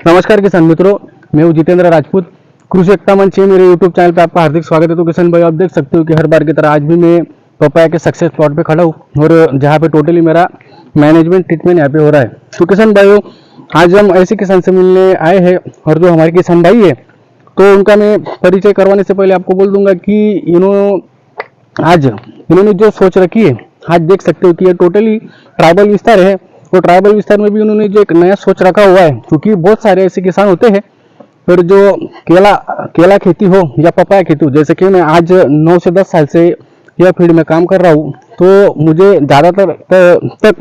नमस्कार किसान मित्रों, मैं हूं जितेंद्र राजपूत। कृषि एकता मंच है मेरे यूट्यूब चैनल पे आपका हार्दिक स्वागत है। तो किसान भाई, आप देख सकते हो कि हर बार की तरह आज भी मैं पपाया के सक्सेस प्लॉट पे खड़ा हूँ और जहाँ पे टोटली मेरा मैनेजमेंट ट्रीटमेंट यहाँ पे हो रहा है। तो किसान भाइयों, आज हम ऐसे किसान से मिलने आए हैं और जो हमारे किसान भाई है तो उनका मैं परिचय करवाने से पहले आपको बोल दूंगा कि इन्होंने जो सोच रखी है, आज देख सकते हो कि ये टोटली ट्राइबल विस्तार है। और ट्राइबल विस्तार में भी उन्होंने जो एक नया सोच रखा हुआ है, क्योंकि बहुत सारे ऐसे किसान होते हैं फिर जो केला केला खेती हो या पपाया खेती हो, जैसे कि मैं आज 9 से 10 साल से यह फील्ड में काम कर रहा हूँ, तो मुझे ज़्यादातर तक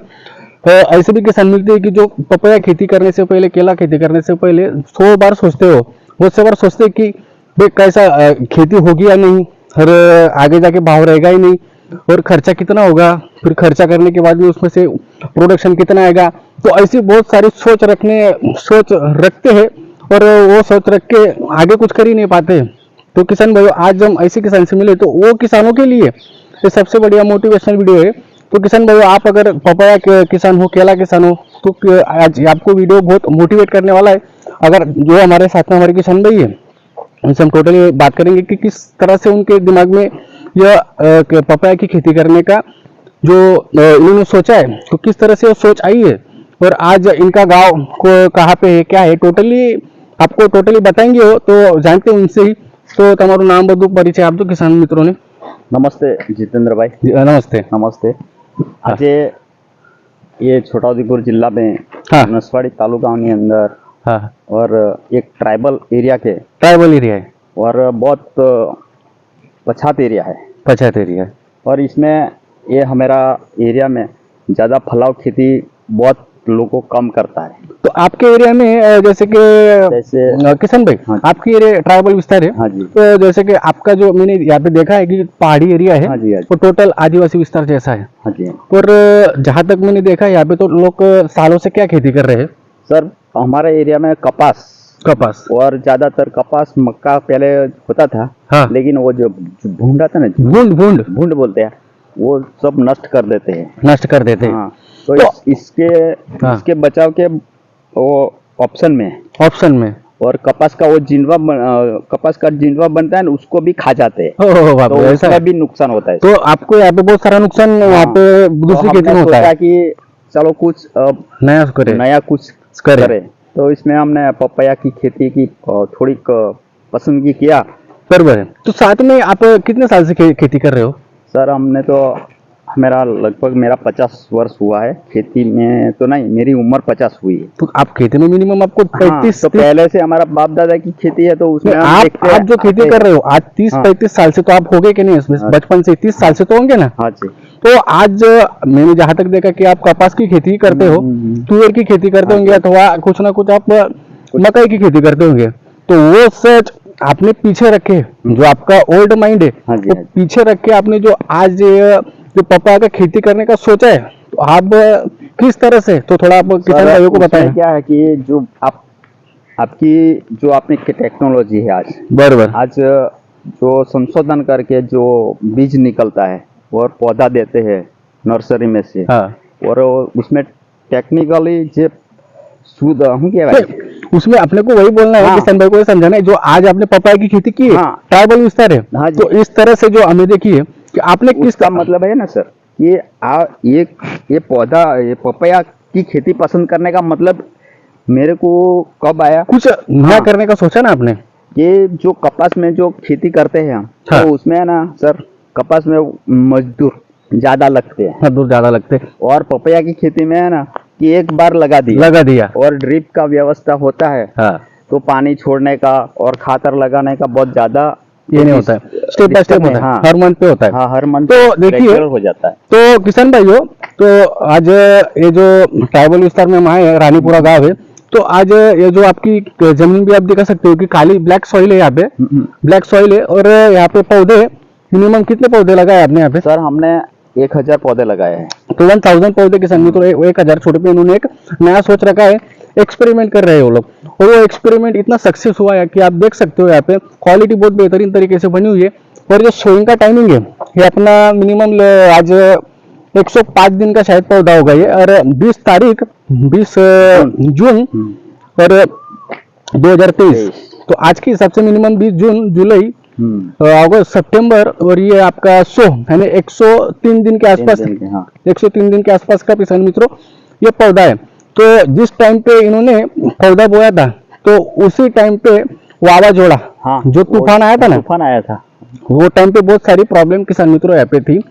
ऐसे भी किसान मिलते हैं कि जो पपाया खेती करने से पहले, केला खेती करने से पहले 100 बार सोचते हो, बहुत से बार सोचते हैं कि भाई कैसा खेती होगी या नहीं, और आगे जाके भाव रहेगा ही नहीं, और खर्चा कितना होगा, फिर खर्चा करने के बाद भी उसमें से प्रोडक्शन कितना आएगा। तो ऐसी बहुत सारी सोच रखते हैं और वो सोच रख के आगे कुछ कर ही नहीं पाते। तो किसान भाइयों, आज हम ऐसे किसान से मिले तो वो किसानों के लिए ये सबसे बढ़िया मोटिवेशनल वीडियो है। तो किसान भाइयों, आप अगर पपाया के किसान हो, केला किसान हो, तो आज आपको वीडियो बहुत मोटिवेट करने वाला है। अगर जो हमारे साथ में हमारे किसान भाई है, उनसे हम टोटली बात करेंगे कि किस तरह से उनके दिमाग में यह पपाया की खेती करने का जो इन्होंने सोचा है, तो किस तरह से वो सोच आई है और आज इनका गांव को कहाँ पे है, क्या है, टोटली आपको टोटली बताएंगे। हो तो जानते हैं उनसे ही। तो तुम्हारा नाम बदू परिचय आप दो किसान मित्रों ने। नमस्ते जितेंद्र भाई। नमस्ते। नमस्ते। आज ये छोटाउदेपुर जिला में हाँ नसवाड़ी तालुका के अंदर हाँ और एक ट्राइबल एरिया है और बहुत पछात एरिया है। पछात एरिया है। और इसमें ये हमारा एरिया में ज़्यादा फलाव खेती बहुत लोगों को कम करता है। तो आपके एरिया में जैसे किसान भाई, हाँ आपके एरिया ट्राइबल विस्तार है। हाँ जी। तो जैसे कि आपका जो मैंने यहाँ पे देखा है कि पहाड़ी एरिया है। हाँ जी, हाँ जी। तो टोटल आदिवासी विस्तार जैसा है। हाँ जी। और जहाँ तक मैंने देखा है यहाँ पे तो लोग सालों से क्या खेती कर रहे हैं सर, हमारे एरिया में कपास और ज्यादातर कपास मक्का पहले होता था। हाँ। लेकिन वो जो भूंड आता ना, भूंड बोलते हैं, वो सब नष्ट कर देते हैं। हाँ। तो इसके बचाव के वो ऑप्शन में और कपास का जिंडवा बनता है ना, उसको भी खा जाते हैं। तो उसमें भी नुकसान होता है। तो आपको यहाँ पे बहुत सारा नुकसान वहाँ पे दूसरी खेती में होता है कि चलो कुछ नया कुछ करे। तो इसमें हमने पपाया की खेती की थोड़ी पसंद किया। बराबर है। तो साथ में आप कितने साल से खेती कर रहे हो? सर, हमने तो मेरा 50 वर्ष हुआ है खेती में। तो नहीं, मेरी उम्र 50 हुई है। तो आप खेती में मिनिमम आपको 35 तो पहले से हमारा बाप दादा की खेती है, तो उसमें आप जो खेती कर रहे हो आज 30-35 साल से, तो आप हो गए कि नहीं इसमें? बचपन से 30 साल से तो होंगे ना? हाँ जी। तो आज मैंने जहाँ तक देखा कि आप कपास की खेती करते हो, तुअर की खेती करते होंगे, अथवा कुछ ना कुछ आप मकई की खेती करते होंगे। तो वो सच आपने पीछे रखे, जो आपका ओल्ड माइंड है वो पीछे रख के आपने जो आज जो पपाया का खेती करने का सोचा है, तो आप किस तरह से, तो थोड़ा आप किसान भाइयों को बताएं। क्या है कि जो आपकी टेक्नोलॉजी है आज जो संशोधन करके जो बीज निकलता है और पौधा देते हैं नर्सरी में से। हाँ। और उसमें टेक्निकली जो शुद्ध हम क्या है, उसमें अपने को वही बोलना है। हाँ। किसान भाई को समझाना है, जो आज आपने पपाया की खेती की है। हाँ। ट्राइबल विस्तार है। हाँ, तो इस तरह से जो हमें देखिए कि आपने किसका मतलब है ना सर, ये पपाया की खेती पसंद करने का मतलब मेरे को कब आया, कुछ नया करने का सोचा ना आपने। ये जो कपास में जो खेती करते हैं हम। हाँ। तो उसमें है ना सर, कपास में मजदूर ज्यादा लगते हैं। और पपाया की खेती में है ना कि एक बार लगा दिया और ड्रिप का व्यवस्था होता है। हाँ। तो पानी छोड़ने का और खातर लगाने का बहुत ज्यादा ये नहीं होता है, स्टेप बाय स्टेप होता है। हाँ। हर मंथ पे होता है। हाँ, हर मंथ तो देखिए हो जाता है। तो किसान भाइयों, तो आज ये जो ट्राइबल विस्तार में हम आए, रानीपुरा गाँव है, तो आज ये जो आपकी जमीन भी आप दिखा सकते हो कि खाली ब्लैक सॉइल है, यहाँ पे ब्लैक सॉइल है। और यहाँ पे पौधे मिनिमम कितने पौधे लगाए आपने यहाँ पे? सर, हमने 1000 पौधे लगाए हैं। तो 1000 पौधे किसान मित्रों, 1000 छोटे पे उन्होंने एक नया सोच रखा है, एक्सपेरिमेंट कर रहे हैं वो लोग। और वो एक्सपेरिमेंट इतना सक्सेस हुआ है कि आप देख सकते हो यहाँ पे क्वालिटी बहुत बेहतरीन तरीके से बनी हुई है। और जो सोइंग का टाइमिंग है ये अपना मिनिमम आज 105 दिन का शायद पौधा होगा ये। और 20 जून और 2023। तो आज के हिसाब से मिनिमम 20 जून, जुलाई, अगस्त, सितंबर और ये आपका 100 यानी 103 दिन के आसपास, 103 दिन के आसपास का किसान मित्रों ये पौधा है। तो जिस टाइम पे इन्होंने पौधा बोया था तो उसी टाइम पे वावाझोड़ा, जो तूफान आया था ना, तूफान आया था, वो टाइम पे बहुत सारी प्रॉब्लम किसान मित्रों यहाँ पे थी।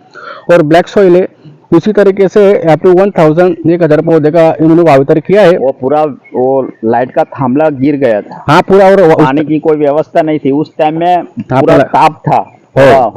और ब्लैक सॉइल है, उसी तरीके से यहाँ पे 1000 पौधे का इन्होंने वावेतर किया है। वो पूरा वो लाइट का थांबला गिर गया था। हाँ पूरा, और पानी की कोई व्यवस्था नहीं थी उस टाइम में, पूरा ताप था,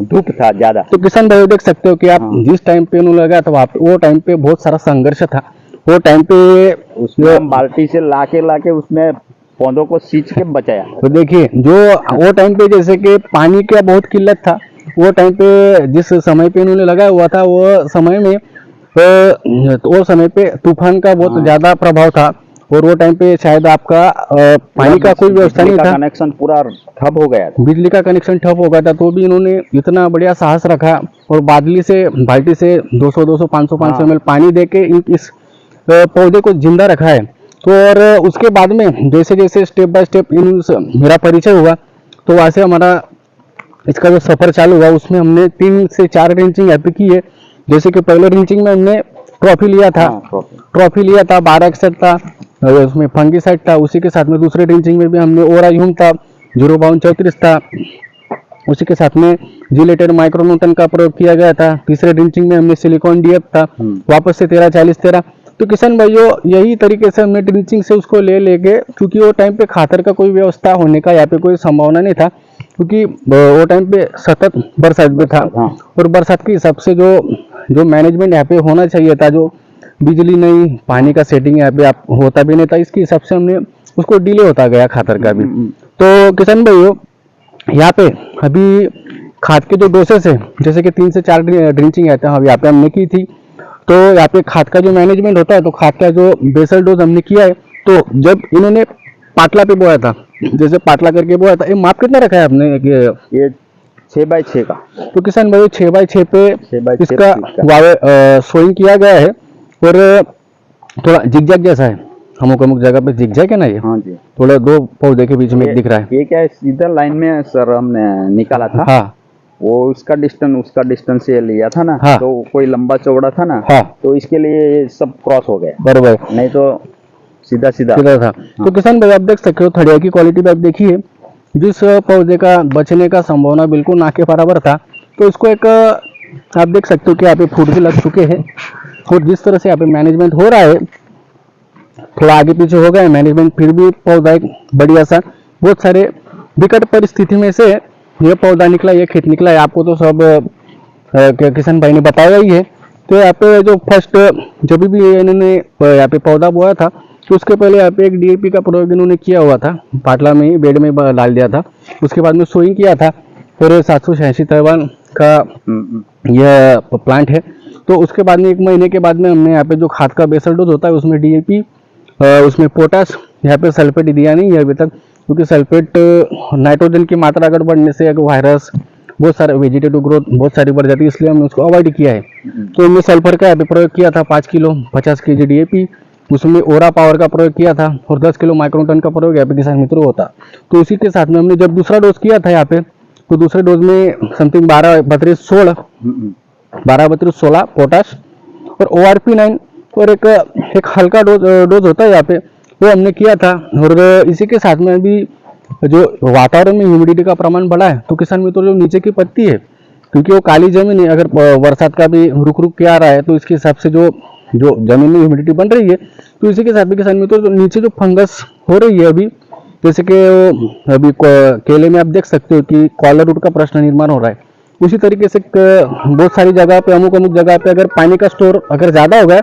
धूप था ज्यादा। तो किसान भाई देख सकते हो कि आप जिस टाइम पे उन्होंने लगा था वो टाइम पे बहुत सारा संघर्ष था। वो टाइम पे उसमें बाल्टी से लाके उसमें पौधों को सींच के बचाया। तो देखिए जो वो टाइम पे जैसे कि पानी का बहुत किल्लत था, वो टाइम पे जिस समय पे इन्होंने लगाया हुआ था वो समय में वो समय पे तूफान का बहुत ज्यादा प्रभाव था। और वो टाइम पे शायद आपका पानी का कोई व्यवस्था नहीं था, कनेक्शन पूरा ठप हो गया था, बिजली का कनेक्शन ठप हो गया था। तो भी इन्होंने इतना बढ़िया साहस रखा और बादली से बाल्टी से 200 500 ml पानी देके इस पौधे को जिंदा रखा है। तो और उसके बाद में जैसे जैसे स्टेप बाय स्टेप मेरा परिचय हुआ, तो वहाँ से हमारा इसका जो सफर चालू हुआ, उसमें हमने 3 से 4 रेंचिंग यहाँ पे की है। जैसे कि पहले रेंचिंग में हमने ट्रॉफी लिया था, ट्रॉफी लिया था, 12 एक्सेट था, उसमें फंगीसाइड था। उसी के साथ में दूसरे रेंचिंग में भी हमने ओरायूम था, 05234 था, उसी के साथ में जिलेटेड माइक्रोन्यूटन का प्रयोग किया गया था। तीसरे रेंचिंग में हमने सिलिकॉन डीएफ था, वापस से 13-40-13। तो किसान भाइयों यही तरीके से हमने ड्रिंचिंग से उसको लेके, क्योंकि वो टाइम पे खातर का कोई व्यवस्था होने का यहाँ पे कोई संभावना नहीं था, क्योंकि वो टाइम पे सतत बरसात भी था। और बरसात के हिसाब से जो मैनेजमेंट यहाँ पे होना चाहिए था, जो बिजली नहीं, पानी का सेटिंग यहाँ पे होता भी नहीं था, इसके हिसाब से हमने उसको डिले होता गया खातर का भी। तो किसान भाइयों यहाँ पे अभी खाद के जो डोसेस है, जैसे कि 3 से 4 ड्रिंचिंग आते हैं, यहाँ पे हमने की थी। तो यहाँ पे खाद का जो मैनेजमेंट होता है, तो खाद का जो बेसल डोज हमने किया है, तो जब इन्होंने पाटला पे बोया था, जैसे पाटला करके बोया था, ये माप कितना रखा है आपने? ये 6x6 का। तो किसान भाई 6x6 पे इसका सोइंग किया गया है। और थोड़ा जिगजैग जैसा है, अमुक जगह पे जिगजैग है ना ये। हाँ जी, थोड़ा 2 पौधे के बीच में दिख रहा है। ये क्या है, सीधा लाइन में सर हमने निकाला था। हाँ, वो उसका डिस्टेंस से लिया था ना। हाँ, तो कोई लंबा चौड़ा था ना। हाँ, तो इसके लिए सब क्रॉस हो गया, बराबर, नहीं तो सीधा सीधा था। तो किसान भाई आप देख सकते हो, थड़िया की क्वालिटी भी आप देखिए, जिस पौधे का बचने का संभावना बिल्कुल ना के बराबर था, तो इसको एक आप देख सकते हो कि यहाँ पे फूट भी लग चुके हैं। और जिस तरह से यहाँ पे मैनेजमेंट हो रहा है, थोड़ा आगे पीछे हो गया है मैनेजमेंट, फिर भी पौधा एक बढ़िया सा, बहुत सारे विकट परिस्थिति में से ये पौधा निकला, ये खेत निकला है। आपको तो सब किसान भाई ने बताया ही है। तो यहाँ पे जो फर्स्ट जब भी इन्होंने यहाँ पे पौधा बोया था, तो उसके पहले यहाँ पे एक डीएपी का प्रयोग इन्होंने किया हुआ था, पाटला में ही बेड में डाल दिया था। उसके बाद में सोइंग किया था, फिर 786 का यह प्लांट है। तो उसके बाद में 1 महीने के बाद में हमने यहाँ पे जो खाद का बेसल डोज होता है, उसमें डीएपी, उसमें पोटास, यहाँ पे सल्फेट दिया नहीं है अभी तक, क्योंकि सल्फेट नाइट्रोजन की मात्रा अगर बढ़ने से एक वायरस, बहुत सारे वेजिटेटिव ग्रोथ बहुत सारी बढ़ जाती है, इसलिए हमने उसको अवॉइड किया है। तो हमने सल्फर का यहाँ पे प्रयोग किया था 5 किलो 50 kg डीएपी, उसमें ओरा पावर का प्रयोग किया था, और 10 किलो माइक्रोटन का प्रयोग यहाँ पे किसान मित्रों होता। तो उसी के साथ में हमने जब दूसरा डोज किया था यहाँ पे, तो दूसरे डोज में समथिंग 12-32-16 पोटाश और ORP9 और एक हल्का डोज होता है यहाँ पे, वो हमने किया था। और इसी के साथ में भी जो वातावरण में ह्यूमिडिटी का प्रमाण बढ़ा है, तो किसान मित्रों जो नीचे की पत्ती है, क्योंकि वो काली जमीन है, अगर बरसात का भी रुक रुक के आ रहा है, तो इसके हिसाब से जो जमीन में ह्यूमिडिटी बन रही है, तो इसी के साथ में किसान मित्रों जो नीचे जो फंगस हो रही है अभी, जैसे कि अभी केले में आप देख सकते हो कि कॉलर रूट का प्रश्न निर्माण हो रहा है। उसी तरीके से बहुत सारी जगह पे, अमुक जगह पे अगर पानी का स्टोर अगर ज्यादा हो गया,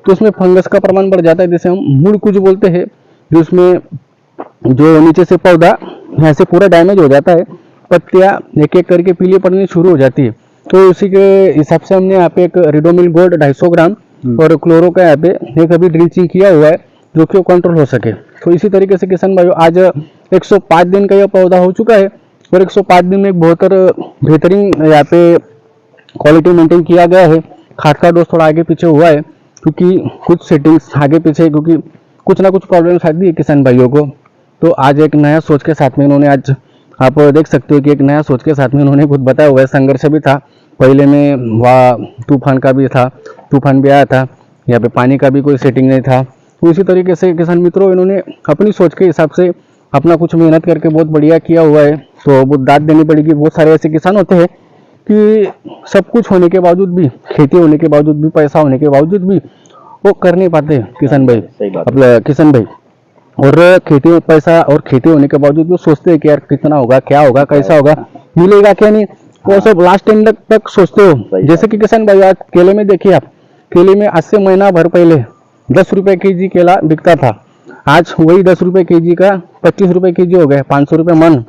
तो उसमें फंगस का प्रमाण बढ़ जाता है, जैसे हम मूल कुछ बोलते हैं, जो उसमें जो नीचे से पौधा ऐसे पूरा डैमेज हो जाता है, पत्तियां एक एक करके पीली पड़नी शुरू हो जाती है। तो उसी के हिसाब से हमने यहाँ पे एक रिडोमिल गोल्ड 250 ग्राम और क्लोरो का यहाँ पे एक अभी ड्रिंचिंग किया हुआ है, जो कि वो कंट्रोल हो सके। तो इसी तरीके से किसान भाइयों आज 105 दिन का यह पौधा हो चुका है, और 105 दिन में एक बहुत बेहतरीन यहाँ पे क्वालिटी मेंटेन किया गया है। खाद का डोज थोड़ा आगे पीछे हुआ है, क्योंकि कुछ सेटिंग्स आगे पीछे, क्योंकि कुछ ना कुछ प्रॉब्लम आती है किसान भाइयों को। तो आज एक नया सोच के साथ में इन्होंने, आज आप देख सकते हो कि एक नया सोच के साथ में इन्होंने खुद बताया हुआ है। संघर्ष भी था पहले में, वहाँ तूफान का भी था, तूफान भी आया था, यहाँ पे पानी का भी कोई सेटिंग नहीं था। तो इसी तरीके से किसान मित्रों इन्होंने अपनी सोच के हिसाब से अपना कुछ मेहनत करके बहुत बढ़िया किया हुआ है। तो बहुत दाद देनी पड़ेगी। बहुत सारे ऐसे किसान होते हैं कि सब कुछ होने के बावजूद भी, खेती होने के बावजूद भी, पैसा होने के बावजूद भी वो कर नहीं पाते किसान भाई, अपने किसान भाई। और खेती में पैसा और खेती होने के बावजूद वो सोचते हैं कि यार कितना होगा, क्या होगा, कैसा होगा, मिलेगा क्या नहीं, वो सब लास्ट एंड तक सोचते हो। जैसे कि किसान भाई आज केले में देखिए आप, केले में आज से महीना भर पहले 10 रुपए केजी केला बिकता था, आज वही 10 रुपए केजी का 25 रुपए केजी हो गए, 500 रुपए मन।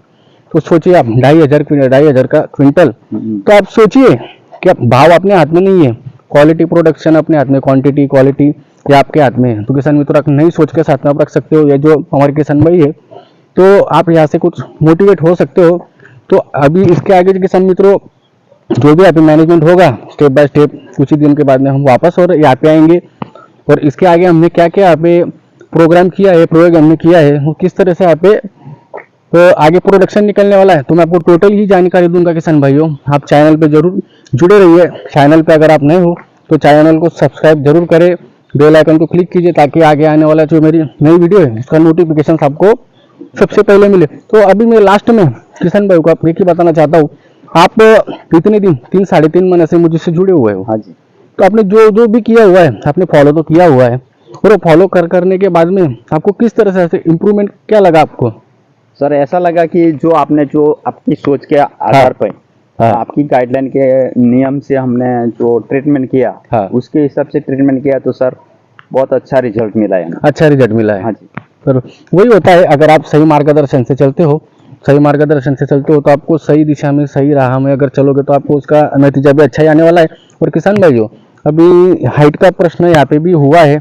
तो सोचिए आप 2,500 का क्विंटल। तो आप सोचिए कि अब भाव अपने हाथ में नहीं है, क्वालिटी प्रोडक्शन अपने हाथ में, क्वांटिटी क्वालिटी ये आपके हाथ में है। तो किसान मित्रों आप नई सोच के साथ में आप रख सकते हो। ये जो हमारे किसान भाई है, तो आप यहाँ से कुछ मोटिवेट हो सकते हो। तो अभी इसके आगे जो किसान मित्रों जो भी यहाँ पे मैनेजमेंट होगा, स्टेप बाय स्टेप कुछ ही दिन के बाद में हम वापस और यहाँ पे आएंगे। और इसके आगे हमने क्या क्या यहाँ पे प्रोग्राम किया है, प्रयोग हमने किया है, वो किस तरह से यहाँ पे तो आगे प्रोडक्शन निकलने वाला है, तो मैं आपको टोटल ही जानकारी दूंगा किसान भाइयों। आप चैनल पे जरूर जुड़े रहिए। चैनल पे अगर आप नए हो तो चैनल को सब्सक्राइब जरूर करें, बेल आइकन को क्लिक कीजिए ताकि आगे आने वाला जो मेरी नई वीडियो है इसका नोटिफिकेशन आपको सबसे पहले मिले। तो अभी मैं लास्ट में किसान भाई को आप एक ही बताना चाहता हूँ, आप इतने दिन 3 साढ़े 3 महीने से मुझसे जुड़े हुए हो। हाँ जी। तो आपने जो जो भी किया हुआ है आपने फॉलो तो किया हुआ है, और वो फॉलो करने के बाद में आपको किस तरह से इम्प्रूवमेंट क्या लगा आपको? सर ऐसा लगा कि जो आपने जो आपकी सोच के आधार पर आपकी गाइडलाइन के नियम से हमने जो ट्रीटमेंट किया, उसके हिसाब से ट्रीटमेंट किया, तो सर बहुत अच्छा रिजल्ट मिला है। अच्छा रिजल्ट मिला है। हाँ जी। पर वही होता है, अगर आप सही मार्गदर्शन से चलते हो, सही मार्गदर्शन से चलते हो तो आपको सही दिशा में, सही राह में अगर चलोगे तो आपको उसका नतीजा भी अच्छा ही आने वाला है। और किसान भाइयों अभी हाइट का प्रश्न यहाँ पे भी हुआ है,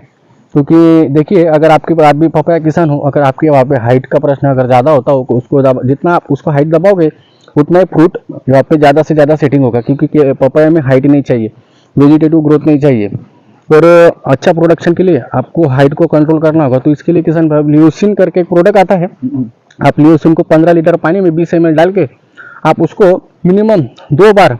क्योंकि देखिए अगर आपके, आप भी पपाया किसान हो, अगर आपके वहाँ पे हाइट का प्रश्न अगर ज़्यादा होता हो, उसको जितना आप उसको हाइट दबाओगे उतना ही फ्रूट यहाँ पे ज़्यादा से ज़्यादा सेटिंग होगा, क्योंकि पपाया में हाइट नहीं चाहिए, वेजिटेटिव ग्रोथ नहीं चाहिए। और अच्छा प्रोडक्शन के लिए आपको हाइट को कंट्रोल करना होगा। तो इसके लिए किसान भाई लियोसिन करके एक प्रोडक्ट आता है, आप लियोसिन को 15 लीटर पानी में 20 ml डाल के आप उसको मिनिमम 2 बार,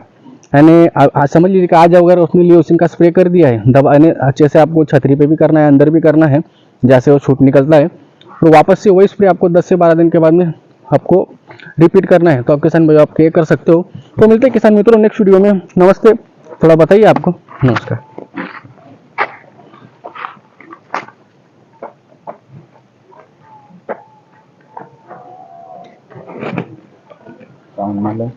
यानी समझ लीजिए कि आज अगर उसने लियोसिन का स्प्रे कर दिया है, दबाने अच्छे से आपको छतरी पे भी करना है, अंदर भी करना है, जैसे वो छूट निकलता है, तो वापस से वही स्प्रे आपको 10 से 12 दिन के बाद में आपको रिपीट करना है। तो आप किसान भाई आप ये कर सकते हो। तो मिलते हैं किसान मित्रों नेक्स्ट वीडियो में। नमस्ते। थोड़ा बताइए आपको। नमस्कार। मतलब